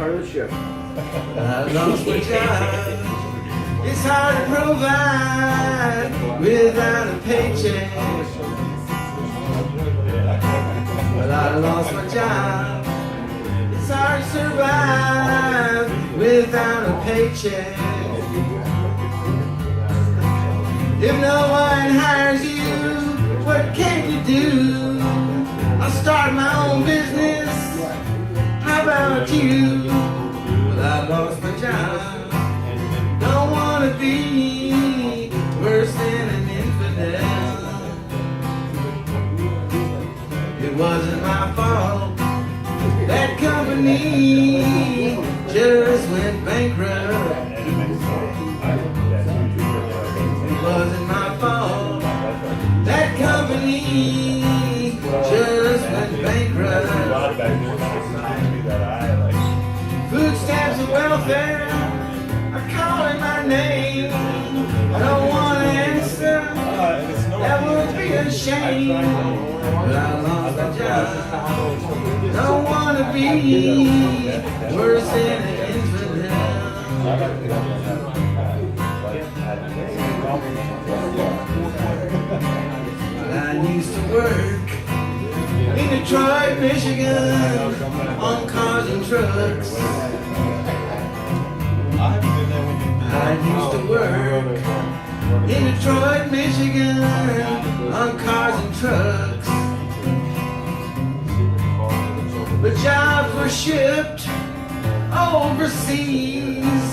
part of the show. I lost my job. It's hard to provide without a paycheck. Well, I lost my job. It's hard to survive without a paycheck. If no one hires you, what can you do? I'll start my own business. How about you? Well, I lost my job. Don't wanna be worse than an infidel. It wasn't my fault. That company just went bankrupt. It wasn't my fault. That company just went bankrupt. Food stamps and welfare are calling my name. I don't want to answer. That would be a shame. But I lost my job. Don't want to be worse than an infidel. I used to work in Detroit, Michigan, on cars and trucks. I used to work in Detroit, Michigan, on cars and trucks. But jobs were shipped overseas.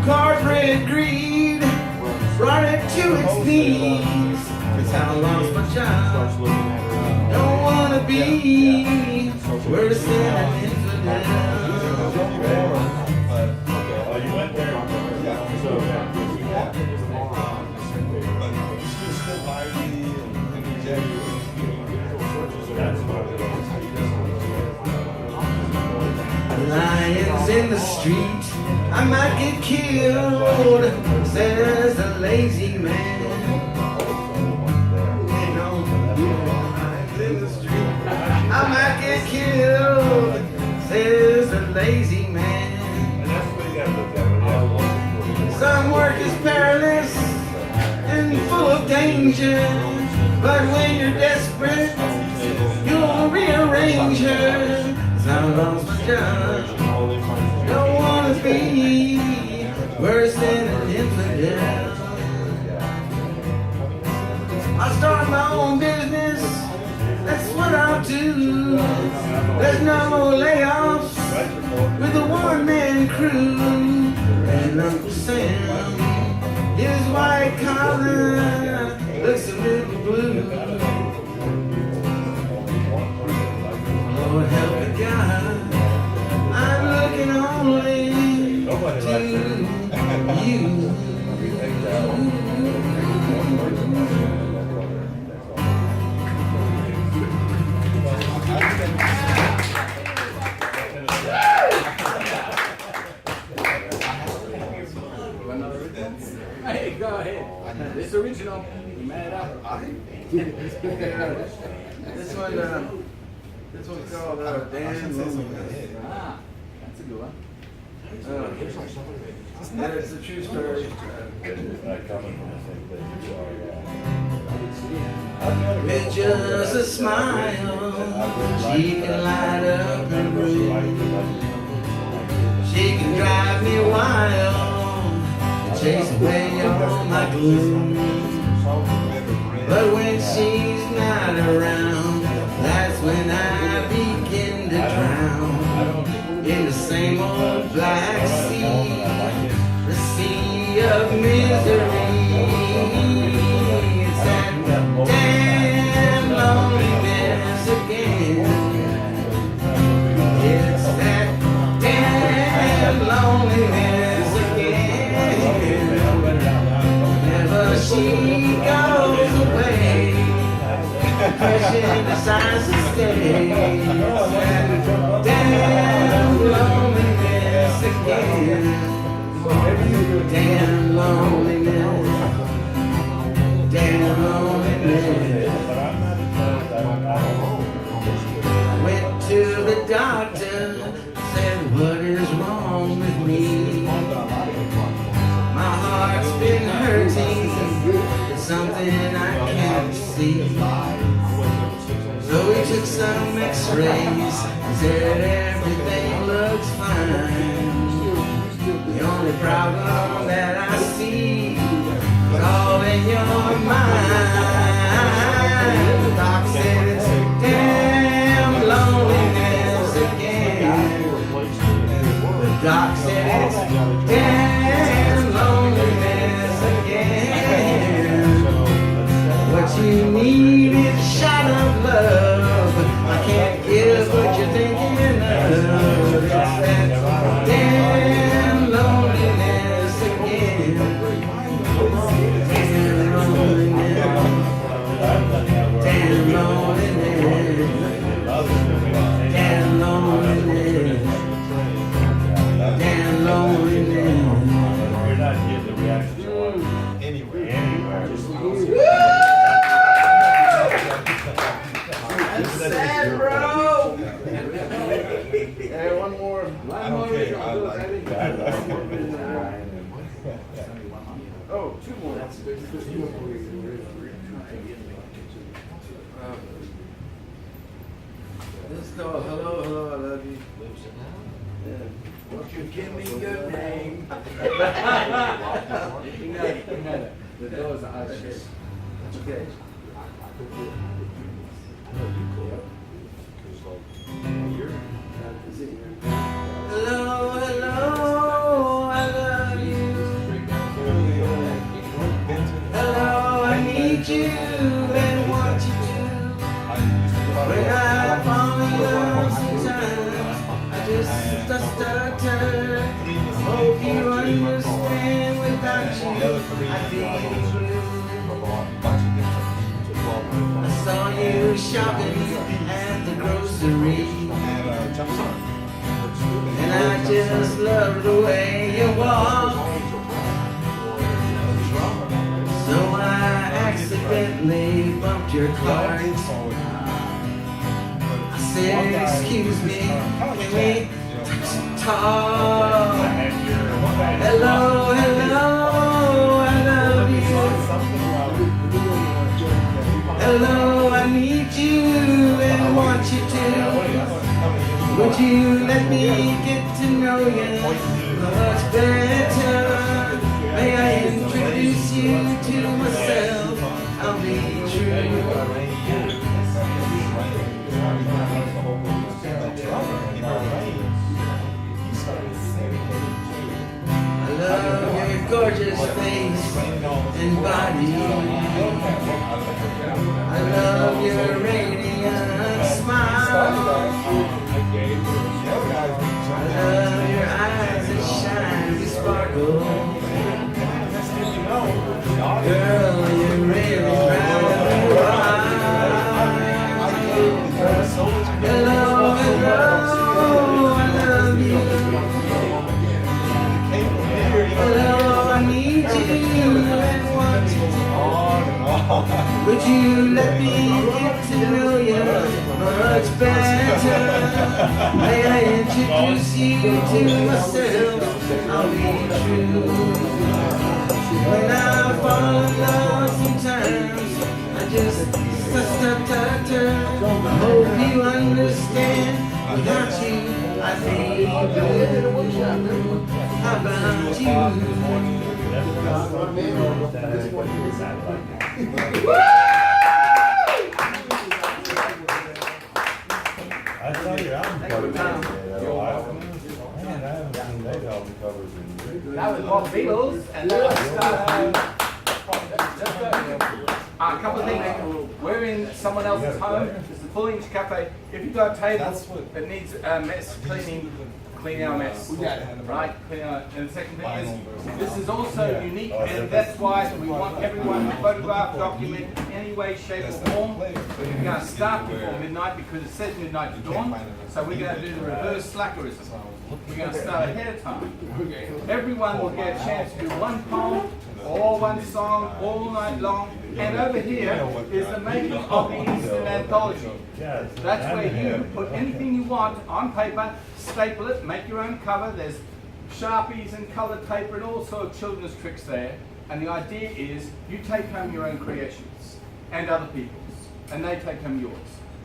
Corporate greed brought it to its knees. That's how I lost my job. Don't wanna be worse than an infidel. Lions in the street, I might get killed, says the lazy man. You know, lions in the street, I might get killed, says the lazy man. Some work is perilous and full of danger, but when you're desperate, you'll rearrange her. I lost my job. Don't wanna be worse than an infidel. I'll start my own business. That's what I'll do. There's no more layoffs with a one-man crew. And Uncle Sam, his white collar looks a little blue. Lord help me God, I'm looking only to you. Hey, go ahead. This original. You mad up? This one's called Dan Loneliness. Ah, that's a good one. Yeah, it's a true story. With just a smile, she can light up the room. She can drive me wild, chase away all my gloom. But when she's not around, that's when I begin to drown in the same old black sea, the sea of misery. It's that damn loneliness again. It's that damn loneliness again. Whenever she goes away, depression decides to stay. Damn loneliness again. Damn loneliness. Damn loneliness. Went to the doctor, said what is wrong? something I can't see. So we took some x-rays, said everything looks fine. The only problem that I see is all in your mind. The doc said it's damn loneliness again. The doc said it's damn loneliness again. What you need is a shot of love. I can't give what you're thinking of. It's that damn loneliness again. Damn loneliness. Damn loneliness. Damn loneliness. Damn loneliness. You're not getting the reaction you want anywhere. Sad, bro. Hey, one more. One more. Oh, two more. Let's go. Hello, hello, I love you. Won't you give me your name? The doors are shut. Okay. Hello, hello, I love you. Hello, I need you and want you to. When I fall in love sometimes, I just stutter. Hope you understand without you, I feel blue. I saw you shopping at the grocery, and I just love the way you walk. So I accidentally bumped your cart. I said, excuse me, can we talk? Hello, hello, I love you. Hello, I need you and want you to. Would you let me get to know you much better? May I introduce you to myself? I'll be true. I love your gorgeous face and body. I love your radiant smile. I love your eyes that shine and sparkle. Girl, you're really bright. Hello, hello, I love you. Hello, I need you and want you to. Would you let me get to know you much better? May I introduce you to myself? I'll be true. When I fall in love sometimes, I just stutter. I hope you understand. Without you, I feel blue. How about you? I saw your album cover today, though. Man, I haven't seen those album covers in That was Bob Beatles, and that was a couple of things. We're in someone else's home. This is a full-inch cafe. If you've got a table that needs mess cleaning, clean our mess. Right? Clean our, and the second thing is, this is also unique, and that's why we want everyone to photograph, document in any way, shape, or form. We're going to start before midnight because it says midnight to dawn, so we're going to do the reverse slackerism. We're going to start ahead of time. Everyone will get a chance to do one poem or one song all night long. And over here is the making of the Eastern Anthology. That's where you put anything you want on paper, staple it, make your own cover. There's Sharpies and colored paper and all sorts of children's tricks there. And the idea is you take home your own creations and other people's, and they take home yours.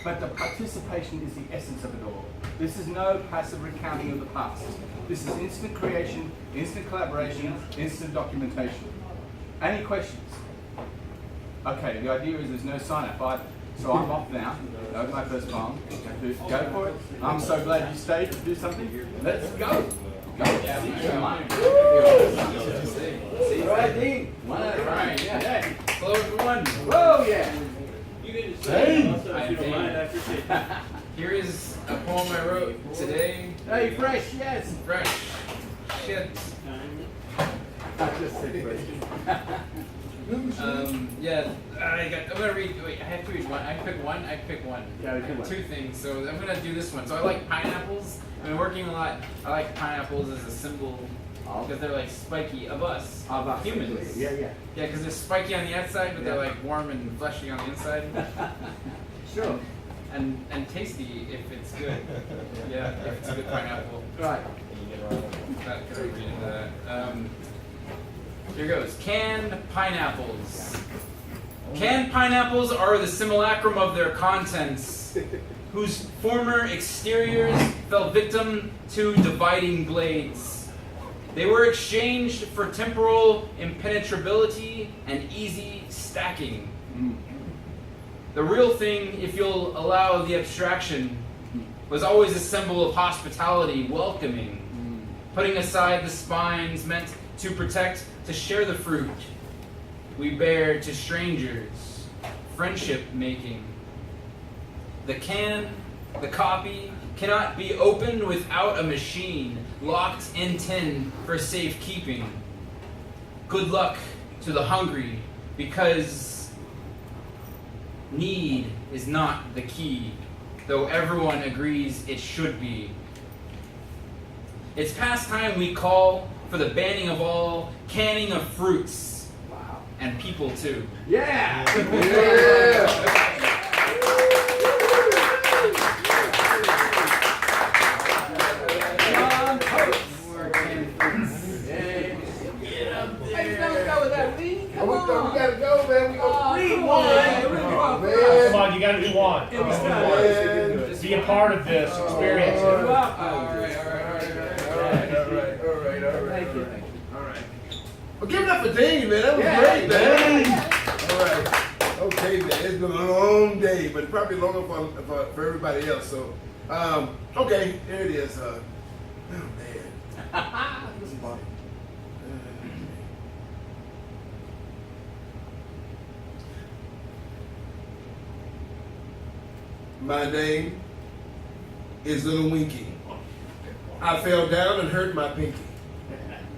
But the participation is the essence of it all. This is no passive recounting of the past. This is instant creation, instant collaboration, instant documentation. Any questions? Okay, the idea is there's no sign-up either. So I'm off now. That was my first poem. Go for it. I'm so glad you stayed to do something. Let's go. Go. See you tomorrow. See you right, Dean. Right, yeah. Hello, everyone. Whoa, yeah. Here is a poem I wrote today. Hey, fresh, yes. Fresh. Shit. I just said fresh. Yeah, I'm gonna read. Wait, I have to read one. I pick one. Yeah, I have two things, so I'm gonna do this one. So I like pineapples. I've been working a lot. I like pineapples as a symbol because they're like spiky of us, humans. Yeah. Yeah, because they're spiky on the outside, but they're like warm and fleshy on the inside. Sure. And tasty if it's good. Yeah, if it's a good pineapple. Right. Not gonna read into that. Here goes. Canned pineapples. Canned pineapples are the simulacrum of their contents, whose former exteriors fell victim to dividing blades. They were exchanged for temporal impenetrability and easy stacking. The real thing, if you'll allow the abstraction, was always a symbol of hospitality, welcoming, putting aside the spines meant to protect, to share the fruit we bear to strangers, friendship making. The can, the copy, cannot be opened without a machine locked in tin for safekeeping. Good luck to the hungry, because need is not the key, though everyone agrees it should be. It's past time we call for the banning of all canning of fruits. Wow. And people too. Yeah. More canned fruits. Get up there. Hey, you go with that lead? Come on. We gotta go, man. We gonna read one. Man. Come on, you gotta do one. Be a part of this experience. All right. Thank you. Well, give it up for Dean, man. That was great, man. All right. Okay, man. It's been a long day, but probably longer for everybody else. So, okay, there it is. Oh, man. This is fun. My name is Little Winky. I fell down and hurt my pinky.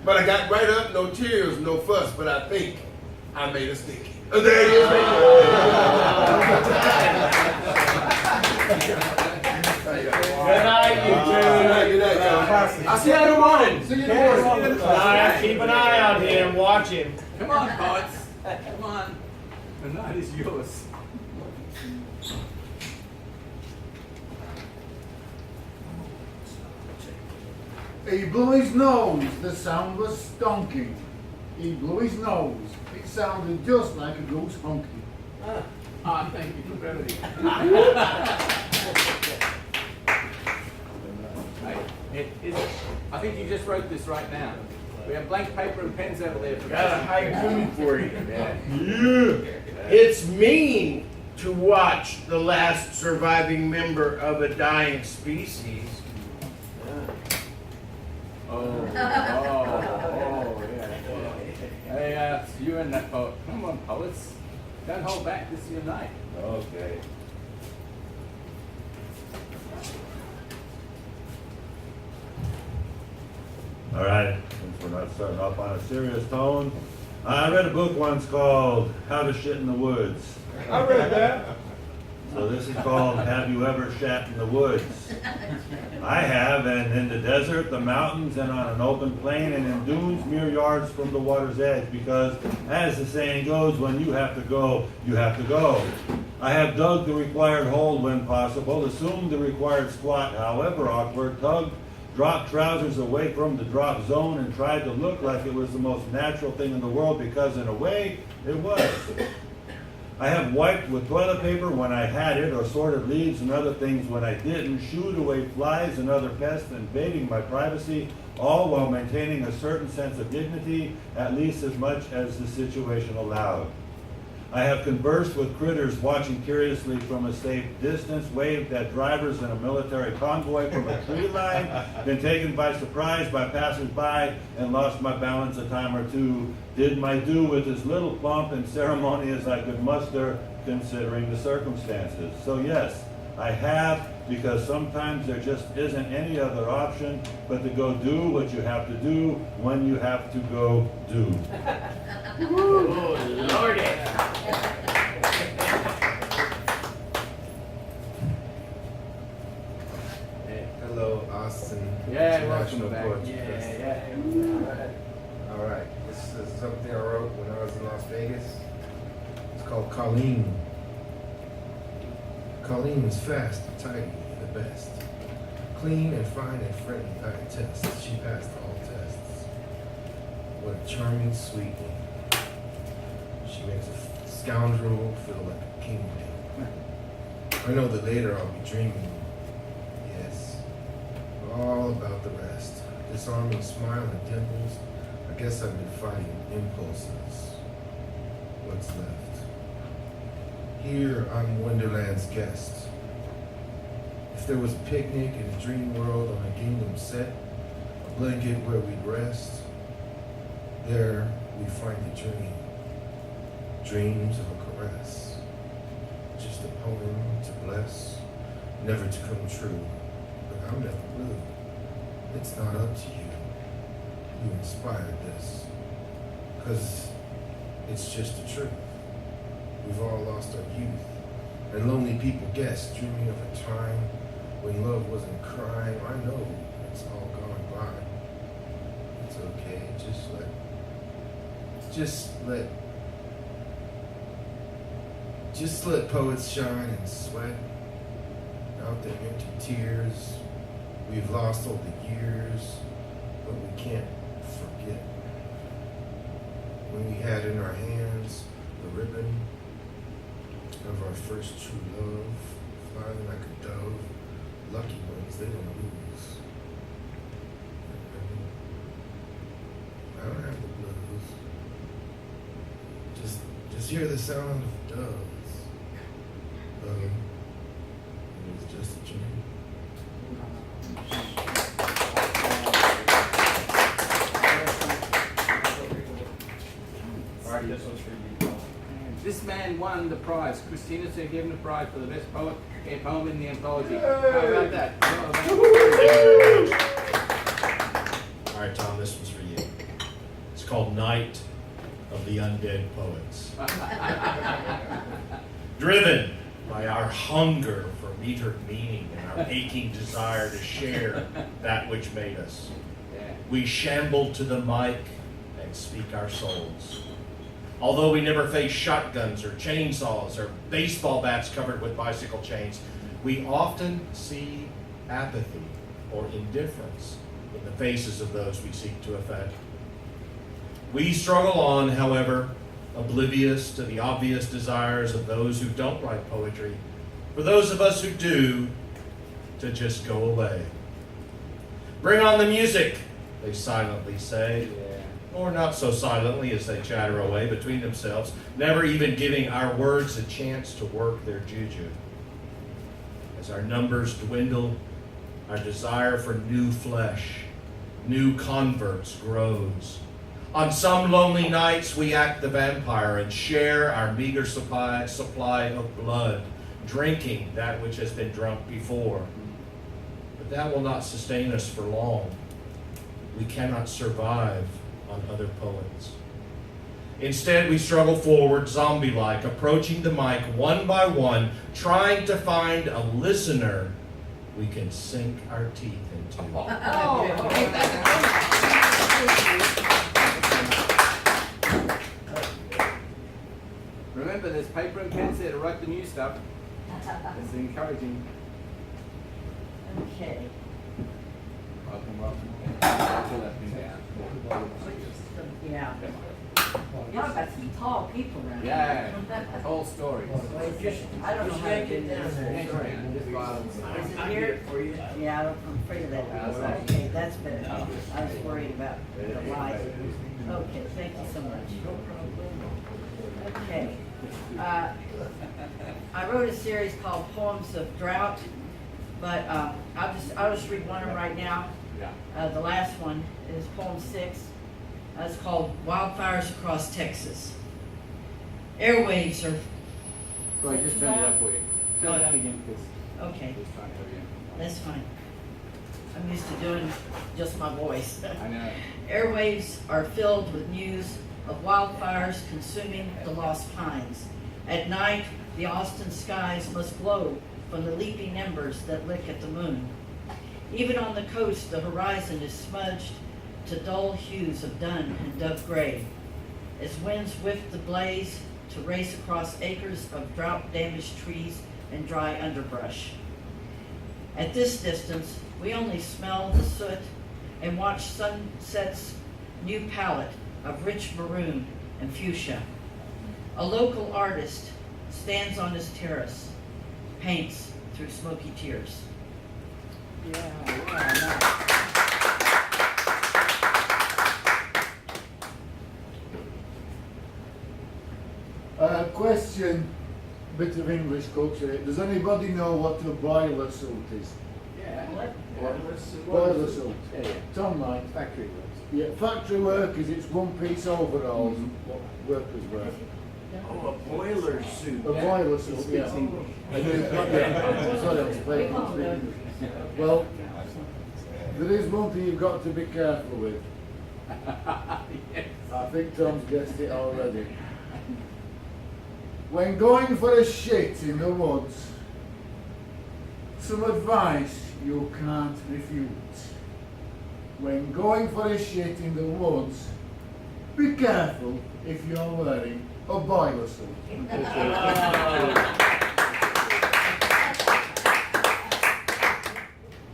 But I got right up, no tears, no fuss, but I think I made a stinky. Oh, there it is. Good night, you two. Good night, y'all. I'll see you in the morning. See you in the morning. Keep an eye on him, watch him. Come on, poets. Come on. The night is yours. He blew his nose, the sound was stonking. He blew his nose, it sounded just like a goose honking. Thank you for brevity. I think you just wrote this right now. We have blank paper and pens over there. Got a haiku for you, man. Yeah. It's mean to watch the last surviving member of a dying species. Yeah. Hey, you and that poet. Come on, poets. Don't hold back. This is your night. Okay. All right, since we're not starting off on a serious tone, I read a book once called How to Shit in the Woods. I read that. So this is called Have You Ever Shat in the Woods? I have, and in the desert, the mountains, and on an open plain, and in dunes mere yards from the water's edge, because, as the saying goes, when you have to go, you have to go. I have dug the required hole when possible, assumed the required squat, however awkward, tugged dropped trousers away from the drop zone and tried to look like it was the most natural thing in the world, because in a way, it was. I have wiped with toilet paper when I had it, or sorted leaves and other things when I didn't, shooed away flies and other pests, invading my privacy, all while maintaining a certain sense of dignity, at least as much as the situation allowed. I have conversed with critters watching curiously from a safe distance, waved at drivers in a military convoy from a tree line, been taken by surprise by passers-by, and lost my balance a time or two. Did my due with as little pomp and ceremony as I could muster, considering the circumstances. So yes, I have, because sometimes there just isn't any other option but to go do what you have to do when you have to go do. Oh, Lordy. Hello, Austin. Yeah, welcome International back. Poetry Yeah, Festival. yeah. All right, this is something I wrote when I was in Las Vegas. It's called Colleen. Colleen is fast and tidy, the best. Clean and fine and friendly, I attest. She passed all tests. What a charming sweetening. She makes a scoundrel feel like a king. I know that later I'll be dreaming. Yes, all about the rest. Disarming smile and dimples. I guess I've been fighting impulses. What's left? Here I'm Wonderland's guest. If there was a picnic in a dream world on a kingdom set, a blanket where we'd rest, there we find a dream. Dreams of a caress. Just a poem to bless, never to come true. But I'm never blue. It's not up to you. You inspired this. 'Cause it's just the truth. We've all lost our youth. And lonely people guess, dreaming of a time when love wasn't crying. I know it's all gone by. It's okay. Just let poets shine and sweat out their empty tears. We've lost all the years, but we can't forget when we had in our hands the ribbon of our first true love, flying like a dove. Lucky ones, they don't lose. I don't have the blues. Just hear the sound of doves. It was just a dream. Alright, this one's for you. This man won the prize. Christina Sue gave him the prize for the best poem in the anthology. How about that? All right, Tom, this one's for you. It's called Night of the Undead Poets. Driven by our hunger for metered meaning and our aching desire to share that which made us, we shambled to the mic and speak our souls. Although we never faced shotguns or chainsaws or baseball bats covered with bicycle chains, we often see apathy or indifference in the faces of those we seek to affect. We struggle on, however, oblivious to the obvious desires of those who don't write poetry, for those of us who do, to just go away. Bring on the music, they silently say, or not so silently as they chatter away between themselves, never even giving our words a chance to work their juju. As our numbers dwindle, our desire for new flesh, new converts grows. On some lonely nights, we act the vampire and share our meager supply of blood, drinking that which has been drunk before. But that will not sustain us for long. We cannot survive on other poets. Instead, we struggle forward, zombie-like, approaching the mic one by one, trying to find a listener we can sink our teeth into. Remember, there's paper and pens there to write the new stuff. It's encouraging. Okay. welcome. Pull that thing down. Yeah. Y'all got some tall people around here. Yeah, whole story. I don't know how to do this. Is it here? Yeah, I'm afraid of that. Okay, that's better. I was worried about the light. Okay, thank you so much. Okay. I wrote a series called Poems of Drought, but I'll just read one of them right now. The last one is poem 6. It's called Wildfires Across Texas. Airwaves are... Sorry, just turn it up for you. Turn it down again, please. Okay, Just trying to hear that's fine. I'm used to doing just my voice. you. I know. Airwaves are filled with news of wildfires consuming the Lost Pines. At night, the Austin skies must glow from the leaping embers that lick at the moon. Even on the coast, the horizon is smudged to dull hues of dun and dove gray, as winds whiff the blaze to race across acres of drought-damaged trees and dry underbrush. At this distance, we only smell the soot and watch sunset's new palette of rich maroon and fuchsia. A local artist stands on his terrace, paints through smoky tears. Question, bit of English culture. Does anybody know what a boiler suit is? Yeah. What? Boiler suit. Yeah. Tom, like, Factory works. yeah, factory workers, it's one-piece overalls, what workers wear. Oh, a boiler suit. A boiler suit, yeah. I do, yeah. Sorry, I was playing We all know. it. Well, there is one thing you've got to be careful with. I think Tom's guessed it already. When going for a shit in the woods, some advice you can't refute. When going for a shit in the woods, be careful if you're wearing a boiler suit.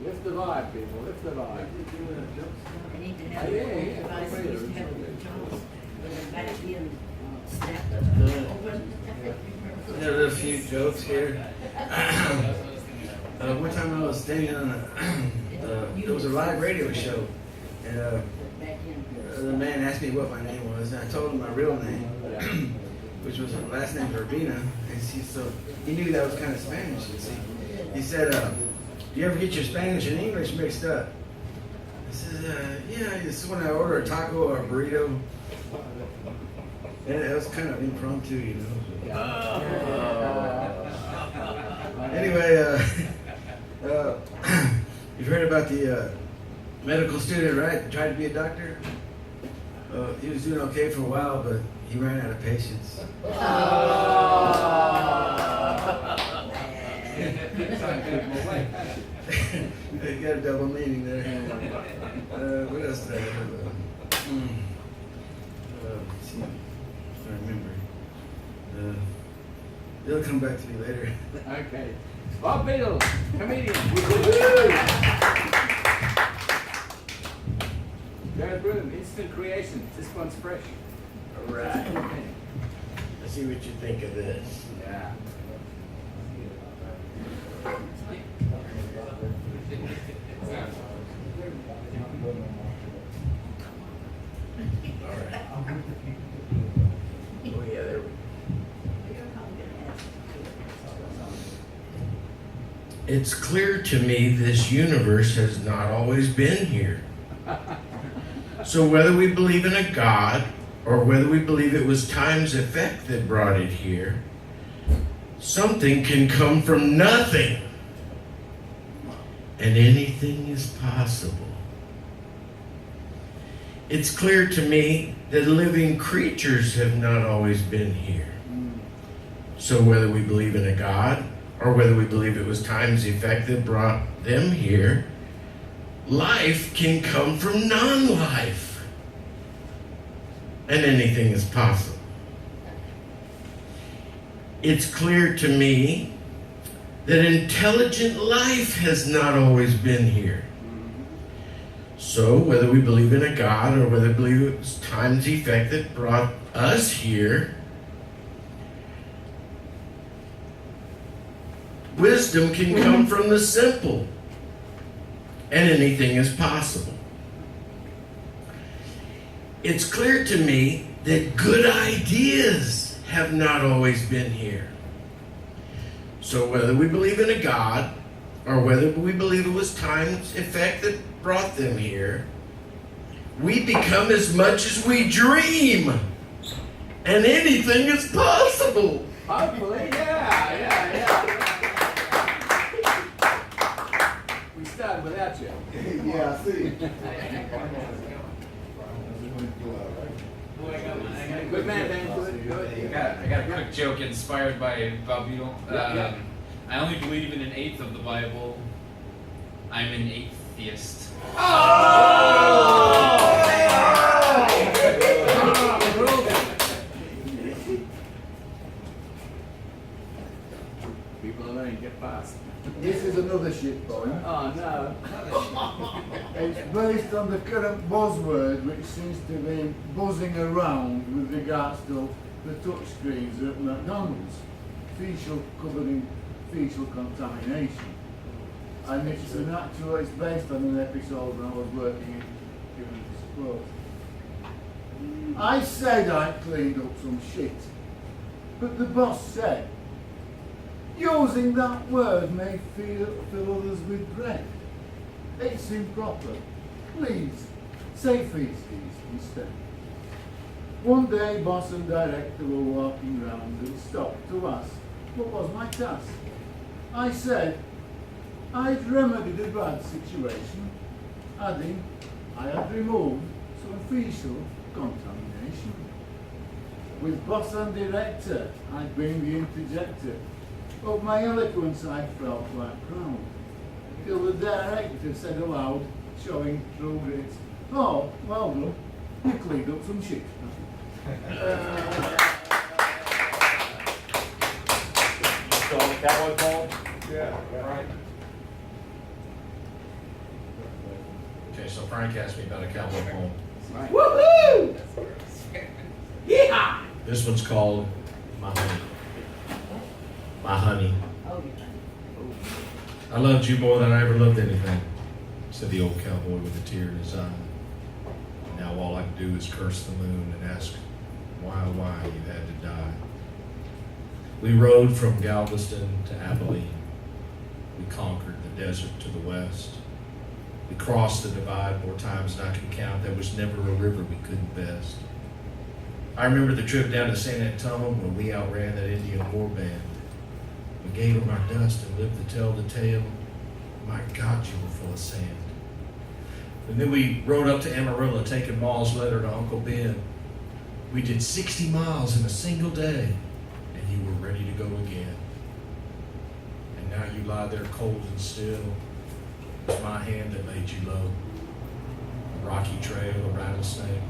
Lift the vibe, people. Lift the vibe. I need to have Yeah, a yeah. device, I used to have a Jones, back in, snapped. There are a few jokes here. One time I was staying on it was a live radio show, and Back in. the man asked me what my name was, and I told him my real name, which was last name Urbina, and he knew that was kind of Spanish. You see, he said, "Do you ever get your Spanish and English mixed up?" I said, "Yeah, this is when I order a taco or a burrito." And it was kind of impromptu, you know. Anyway, you've heard about the medical student, right? Tried to be a doctor. He was doing okay for a while, but he ran out of patience. You got a double meaning there. What else did I have? Let's see. I remember. It'll come back to me later. Okay. Bob Beadle, comedian. Jared Broom, instant creation. This one's fresh. All right. Let's see what you think of this. Yeah. All right. Oh yeah, there we go. It's clear to me this universe has not always been here. So whether we believe in a God or whether we believe it was time's effect that brought it here, something can come from nothing. And anything is possible. It's clear to me that living creatures have not always been here. So whether we believe in a God or whether we believe it was time's effect that brought them here, life can come from non-life. And anything is possible. It's clear to me that intelligent life has not always been here. So whether we believe in a God or whether we believe it was time's effect that brought us here, wisdom can come from the simple, and anything is possible. It's clear to me that good ideas have not always been here. So whether we believe in a God or whether we believe it was time's effect that brought them here, we become as much as we dream, and anything is possible. Hopefully, yeah. We started without you. Yeah, I see. Good man, Ben. Good. I got a quick joke inspired by Bob Beadle. I only believe in an eighth of the Bible. I'm an atheist. People are learning to get past. This is another shit point. Oh no. It's based on the current buzzword which seems to be buzzing around with regards to the touchscreens at McDonald's. Covered in fecal contamination. And it's based on an episode when I was working in human sport. I said I cleaned up some shit, but the boss said, using that word may fill others with dread. It's improper. Please, say feces instead. One day, boss and director were walking round and stopped to ask what was my task. I said I'd remedied a bad situation, adding I had removed some fecal contamination. With boss and director, I'd been the interjector. Of my eloquence I felt quite proud, till the director said aloud, showing true grit, "Oh, well done, you cleaned up some shit." Still on the cowboy poem? Yeah. Right. Okay, so Frank asked me about a cowboy poem. Woohoo! Yeah. This one's called My Honey. My honey. I loved you more than I ever loved anything, said the old cowboy with a tear in his eye. Now all I can do is curse the moon and ask why you had to die. We rode from Galveston to Abilene. We conquered the desert to the west. We crossed the divide more times than I can count. There was never a river we couldn't best. I remember the trip down to San Antonio when we outran that Indian war band. We gave them our dust and lived to tell the tale. My God, you were full of sand. And then we rode up to Amarillo, taking Ma's letter to Uncle Ben. We did 60 miles in a single day, and you were ready to go again. And now you lie there cold and still. It was my hand that made you low. A rocky trail, a rattlesnake.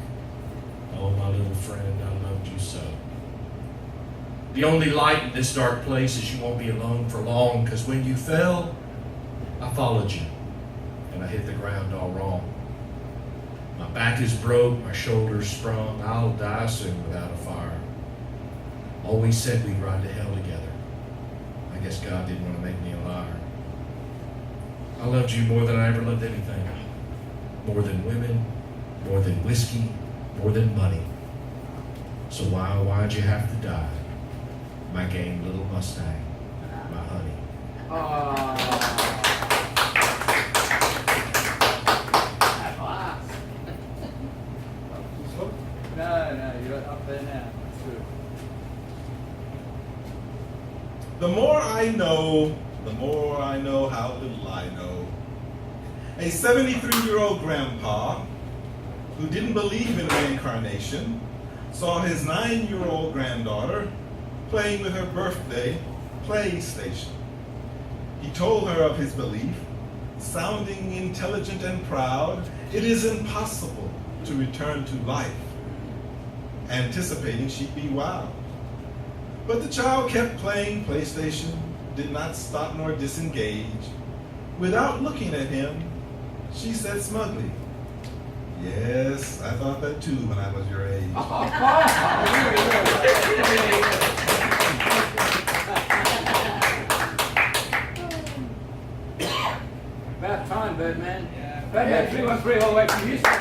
Oh, my little friend, I loved you so. The only light in this dark place is you won't be alone for long, because when you fell, I followed you, and I hit the ground all wrong. My back is broke, my shoulders sprung, I'll die soon without a fire. Always said we'd ride to hell together. I guess God didn't want to make me a liar. I loved you more than I ever loved anything. More than women, more than whiskey, more than money. So why'd you have to die? My game little Mustang, my honey. No, you're up there now. That's good. The more I know, the more I know how little I know. A 73-year-old grandpa who didn't believe in reincarnation saw his 9-year-old granddaughter playing with her birthday PlayStation. He told her of his belief, sounding intelligent and proud, it is impossible to return to life, anticipating she'd be wowed. But the child kept playing PlayStation, did not stop nor disengage. Without looking at him, she said smugly, Yes, I thought that too when I was your age. About time, Birdman. Birdman 313 all the way from Houston.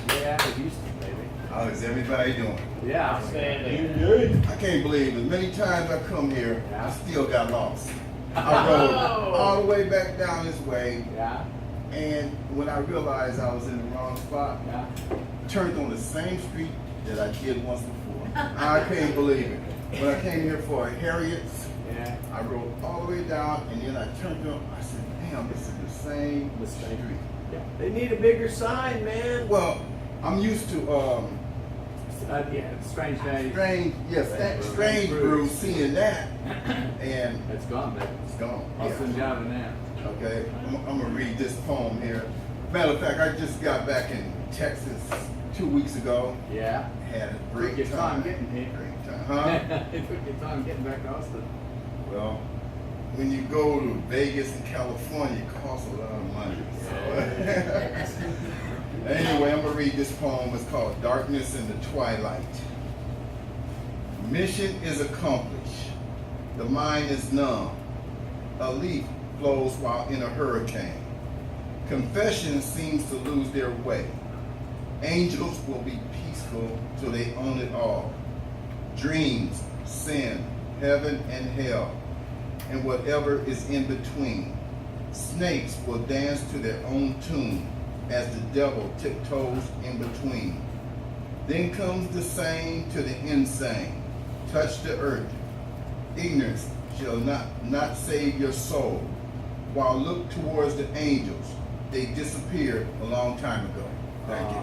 Yeah, Houston, baby. How is everybody doing? Yeah. I can't believe as many times I come here, I still got lost. I rode all the way back down this way, Yeah. and when I realized I was in the wrong spot, Yeah. turned on the same street that I did once before. I can't believe it. When I came here for Harriet's, Yeah. I rode all the way down, and then I turned on. I said, "Damn, this is the same street." They need a bigger sign, man. Well, I'm used to Yeah, Strange Days. strange brew, seeing that, and It's gone, baby. it's gone. Austin Yeah. Java now. Okay, I'm gonna read this poem here. Matter of fact, I just got back in Texas 2 weeks ago. Yeah. Had a Took great your time time. getting here. Great time, huh? It took your time getting back to Austin. Well, when you go to Vegas and California, it costs a lot of money. So. Anyway, I'm gonna read this poem. It's called "Darkness in the Twilight." Mission is accomplished. The mind is numb. A leaf flows while in a hurricane. Confession seems to lose their way. Angels will be peaceful till they own it all. Dreams, sin, heaven and hell, and whatever is in between. Snakes will dance to their own tune as the devil tiptoes in between. Then comes the sane to the insane. Touch the earth. Ignorance shall not save your soul. While look towards the angels, they disappeared a long time ago. Thank you.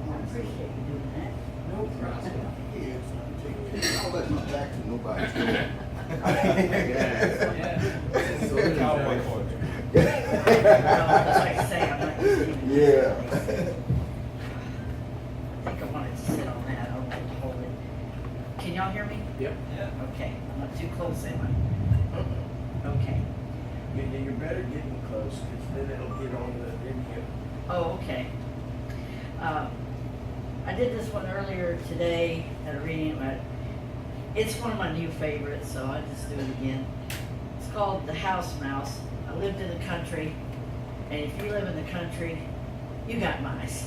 I appreciate you doing that. No problem. Don't let my back to nobody's door. Cowboy culture. Well, like I say, I'm not using it. Yeah. I think I wanted to sit on that. I don't want to hold it. Can y'all hear me? Yep. Okay, I'm not too close, am I? Okay. You better get in close, because then it'll get on the video. Oh, okay. I did this one earlier today at a reading. It's one of my new favorites, so I just do it again. It's called The House Mouse. I lived in the country, and if you live in the country, you got mice.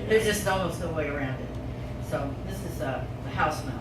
There's just almost no way around it. So this is The House Mouse.